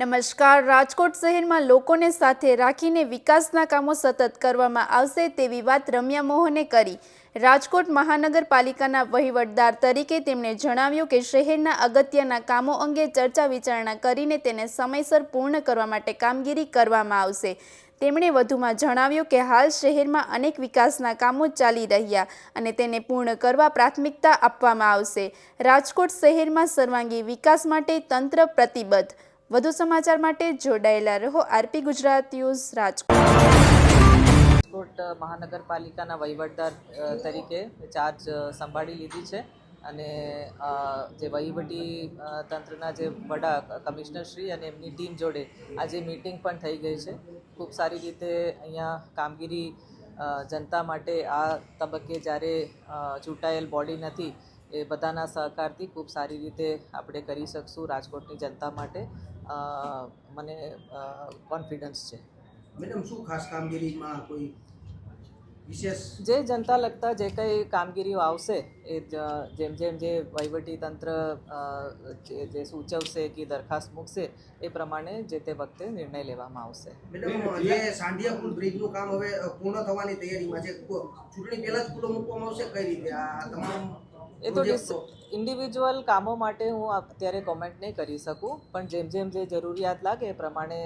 નમસ્કાર. રાજકોટ શહેરમાં લોકોને સાથે રાખીને વિકાસના કામો સતત કરવામાં આવશે તેવી વાત રમ્યા મોહને કરી. રાજકોટ મહાનગરપાલિકાના વહીવટદાર તરીકે તેમણે જણાવ્યું કે શહેરના અગત્યના કામો અંગે ચર્ચા વિચારણા કરીને તેને સમયસર પૂર્ણ કરવા માટે કામગીરી કરવામાં આવશે. તેમણે વધુમાં જણાવ્યું કે હાલ શહેરમાં અનેક વિકાસના કામો ચાલી રહ્યા અને તેને પૂર્ણ કરવા પ્રાથમિકતા આપવામાં આવશે. રાજકોટ શહેરમાં સર્વાંગી વિકાસ માટે તંત્ર પ્રતિબદ્ધ. વધુ સમાચાર માટે જોડાયેલા રહો આરપી ગુજરાત ન્યૂઝ રાજકોટ મહાનગરપાલિકાના વહીવટદાર તરીકે ચાર્જ સંભાળી લીધી છે અને જે વહીવટી તંત્રના જે વડા કમિશનરશ્રી અને એમની ટીમ જોડે આજે મીટિંગ પણ થઈ ગઈ છે. ખૂબ સારી રીતે અહીંયા કામગીરી જનતા માટે આ તબક્કે જ્યારે ચૂંટાયેલ બોડી નથી એ બધાના સહકારથી ખૂબ સારી રીતે આપણે કરી શકશું. રાજકોટની જનતા માટે મને કોન્ફિડન્સ છે. મેડમ, શું ખાસ કામગીરીમાં કોઈ વિશેષ જે જનતા લગતા જે કંઈ કામગીરીઓ આવશે એ જેમ જેમ જે વહીવટી તંત્ર જે સૂચવશે કે દરખાસ્ત મૂકશે એ પ્રમાણે જે તે વખતે નિર્ણય લેવામાં આવશે. મેડમ, જે સાંઢિયા પુલ બ્રિજનું કામ હવે પૂર્ણ થવાની તૈયારીમાં છે, ચૂંટણી પહેલા જ ખુલ્લો મૂકવામાં આવશે, કઈ રીતે આ તમામ? એ તો ઇન્ડિવિજ્યુઅલ કામો માટે હું અત્યારે કોમેન્ટ નહીં કરી શકું, પણ જેમ જેમ જે જરૂરિયાત લાગે એ પ્રમાણે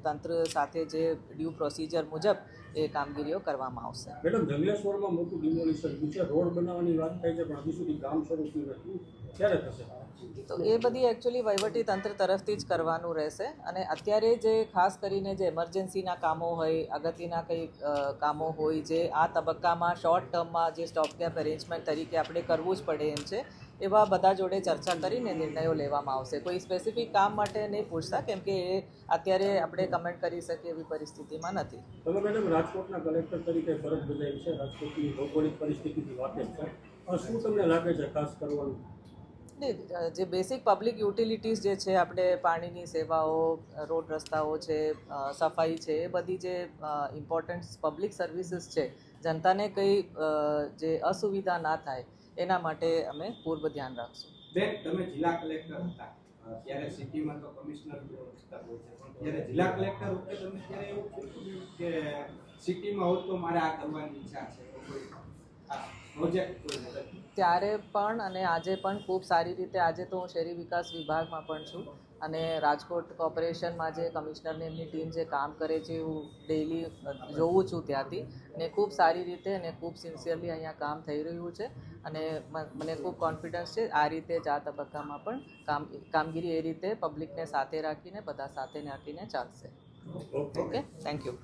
તંત્ર સાથે જે ડ્યુ પ્રોસિજર મુજબ એ કામગીરીઓ કરવામાં આવશે. મેડમ, જંગલેશ્વરમાં મોટું ડિમોલિશન છે, રોડ બનાવવાની વાત થાય છે પણ હજી સુધી કામ શરૂ થયું નથી, ક્યારે થશે? તો એ બધી એકચ્યુઅલી વહીવટી તંત્ર તરફથી જ કરવાનું રહેશે અને અત્યારે જે ખાસ કરીને જે એમરજન્સીના કામો હોય, અગત્યના કંઈ કામો હોય જે આ તબક્કામાં શોર્ટ ટર્મમાં જે સ્ટોપગેપ અરેન્જમેન્ટ તરીકે આપણે કરવું જ પડે એમ છે, એવા બધા જોડે ચર્ચા કરીને નિર્ણયો લેવામાં આવશે. કોઈ સ્પેસિફિક કામ માટે નહીં પૂછતા કેમ કે એ અત્યારે આપણે કમેન્ટ કરી શકીએ એવી પરિસ્થિતિમાં નથી. તમે મેડમ રાજકોટના કલેક્ટર તરીકે ફરજ બજાવી છે, રાજકોટની ભૌગોલિક પરિસ્થિતિથી વાકેફ છે, શું તમને લાગે છે ખાસ કરવાનું? જે બેસિક પબ્લિક યુટિલિટીઝ જે છે, આપણે પાણીની સેવાઓ, રોડ રસ્તાઓ છે, સફાઈ છે, એ બધી જે ઇમ્પોર્ટન્ટ પબ્લિક સર્વિસીસ છે, જનતાને કંઈ જે અસુવિધા ના થાય એના માટે અમે પૂર્વ ધ્યાન રાખશું. બેન, તમે જિલ્લા કલેક્ટર હતા ત્યારે સિટીમાં તો કમિશનર વિસ્તાર હોય છે, પણ જ્યારે જિલ્લા કલેક્ટર વખતે તમે ત્યારે એવું થયું કે સિટીમાં હોત તો મારે આ કરવાની ઈચ્છા છે, કોઈ પ્રોજેક્ટ ત્યારે પણ અને આજે પણ ખૂબ સારી રીતે, આજે તો હું શહેરી વિકાસ વિભાગમાં પણ છું અને રાજકોટ કોર્પોરેશનમાં જે કમિશનરની એમની ટીમ જે કામ કરે છે હું ડેઇલી જોઉં છું ત્યાંથી, અને ખૂબ સારી રીતે અને ખૂબ સિન્સિયરલી અહીંયા કામ થઈ રહ્યું છે અને મને ખૂબ કોન્ફિડન્સ છે આ રીતે જ આ તબક્કામાં પણ કામગીરી એ રીતે પબ્લિકને સાથે રાખીને બધા સાથે રાખીને ચાલશે. Okay, thank you.